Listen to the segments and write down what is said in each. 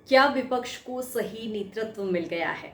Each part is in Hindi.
क्या विपक्ष को सही नेतृत्व मिल गया है?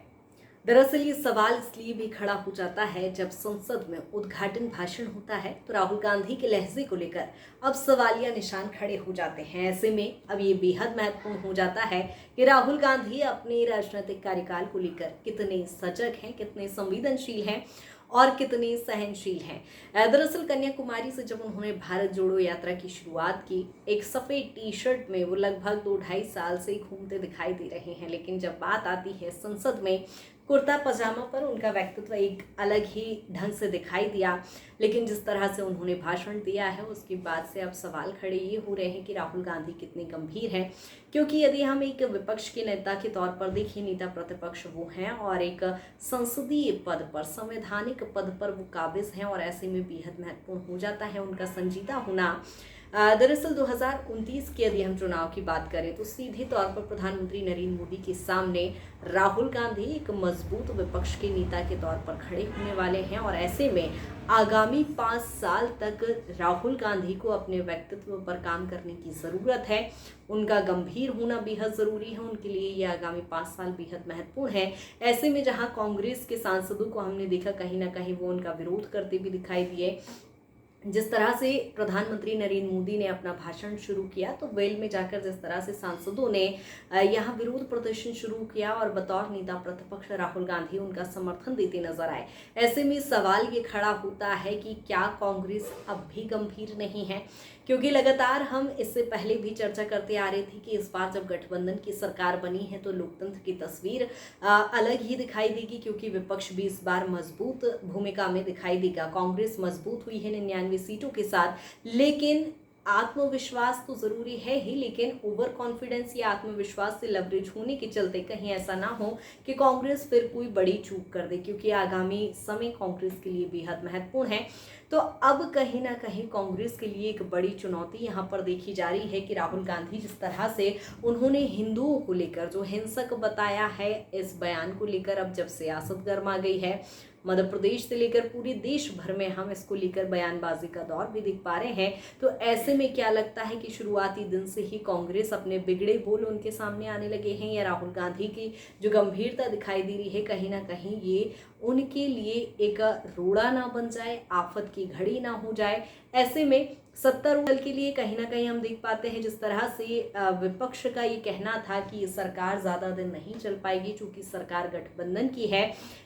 दरअसल ये सवाल इसलिए भी खड़ा हो जाता है जब संसद में उद्घाटन भाषण होता है तो राहुल गांधी के लहजे को लेकर अब सवालिया निशान खड़े हो जाते हैं। ऐसे में अब ये बेहद महत्वपूर्ण हो जाता है कि राहुल गांधी अपने राजनीतिक कार्यकाल को लेकर कितने सजग हैं, कितने संवेदनशील हैं और कितने सहनशील हैं। दरअसल कन्याकुमारी से जब उन्होंने भारत जोड़ो यात्रा की शुरुआत की, एक सफ़ेद टी शर्ट में वो लगभग 2-2.5 साल से घूमते दिखाई दे रहे हैं, लेकिन जब बात आती है संसद में कुर्ता पजामा पर, उनका व्यक्तित्व एक अलग ही ढंग से दिखाई दिया। लेकिन जिस तरह से उन्होंने भाषण दिया है उसके बाद से अब सवाल खड़े ये हो रहे हैं कि राहुल गांधी कितने गंभीर हैं, क्योंकि यदि हम एक विपक्ष के नेता के तौर पर देखें, नेता प्रतिपक्ष वो हैं और एक संसदीय पद पर, संवैधानिक पद पर वो काबिज हैं और ऐसे में बेहद महत्वपूर्ण हो जाता है उनका संजीदा होना। दरअसल 2029 के यदि हम चुनाव की बात करें तो सीधे तौर पर प्रधानमंत्री नरेंद्र मोदी के सामने राहुल गांधी एक मजबूत विपक्ष के नेता के तौर पर खड़े होने वाले हैं और ऐसे में आगामी 5 साल तक राहुल गांधी को अपने व्यक्तित्व पर काम करने की ज़रूरत है। उनका गंभीर होना बेहद ज़रूरी है, उनके लिए ये आगामी 5 साल बेहद महत्वपूर्ण है। ऐसे में जहां कांग्रेस के सांसदों को हमने देखा कहीं ना कहीं वो उनका विरोध करते भी दिखाई दिए। जिस तरह से प्रधानमंत्री नरेंद्र मोदी ने अपना भाषण शुरू किया तो वेल में जाकर जिस तरह से सांसदों ने यहाँ विरोध प्रदर्शन शुरू किया और बतौर नेता प्रतिपक्ष राहुल गांधी उनका समर्थन देते नजर आए। ऐसे में सवाल ये खड़ा होता है कि क्या कांग्रेस अब भी गंभीर नहीं है, क्योंकि लगातार हम इससे पहले भी चर्चा करते आ रहे थे कि इस बार जब गठबंधन की सरकार बनी है तो लोकतंत्र की तस्वीर अलग ही दिखाई देगी, क्योंकि विपक्ष भी इस बार मजबूत भूमिका में दिखाई देगा। कांग्रेस मजबूत हुई है 99 सीटों के साथ, लेकिन आत्मविश्वास तो जरूरी है ही, लेकिन ओवर कॉन्फिडेंस या आत्मविश्वास से लवरेज होने के चलते कहीं ऐसा ना हो कि कांग्रेस फिर कोई बड़ी चूक कर दे, क्योंकि आगामी समय कांग्रेस के लिए बेहद महत्वपूर्ण है। तो अब कहीं ना कहीं कांग्रेस के लिए एक बड़ी चुनौती यहाँ पर देखी जा रही है कि राहुल गांधी जिस तरह से उन्होंने हिंदुओं को लेकर जो हिंसक बताया है, इस बयान को लेकर अब जब सियासत गर्मा गई है, मध्य प्रदेश से लेकर पूरे देश भर में हम इसको लेकर बयानबाजी का दौर भी देख पा रहे हैं। तो ऐसे में क्या लगता है कि शुरुआती दिन से ही कांग्रेस अपने बिगड़े बोल उनके सामने आने लगे हैं, या राहुल गांधी की जो गंभीरता दिखाई दे रही है कहीं ना कहीं ये उनके लिए एक रोड़ा ना बन जाए, आफत की घड़ी ना हो जाए। ऐसे में सत्तारूढ़ दल के लिए कहीं ना कहीं हम देख पाते हैं जिस तरह से विपक्ष का ये कहना था कि सरकार ज़्यादा दिन नहीं चल पाएगी चूंकि सरकार गठबंधन की है।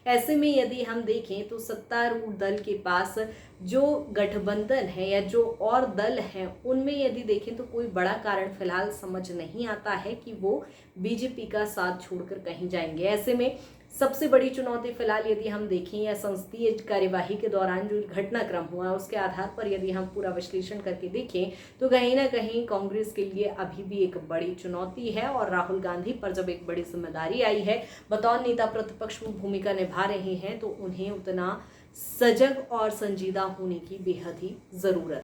ऐसे में यदि हम देखें तो सत्तारूढ़ दल के पास जो गठबंधन है या जो और दल हैं उनमें यदि देखें तो कोई बड़ा कारण फिलहाल समझ नहीं आता है कि वो बीजेपी का साथ छोड़कर कहीं जाएंगे। ऐसे में सबसे बड़ी चुनौती फिलहाल यदि हम देखें या संसदीय कार्यवाही के दौरान जो घटनाक्रम हुआ उसके आधार पर यदि हम पूरा विश्लेषण करके देखें तो कहीं ना कहीं कांग्रेस के लिए अभी भी एक बड़ी चुनौती है और राहुल गांधी पर जब एक बड़ी जिम्मेदारी आई है, बतौर नेता प्रतिपक्ष वो भूमिका निभा रहे हैं, तो उन्हें उतना सजग और संजीदा होने की बेहद ही ज़रूरत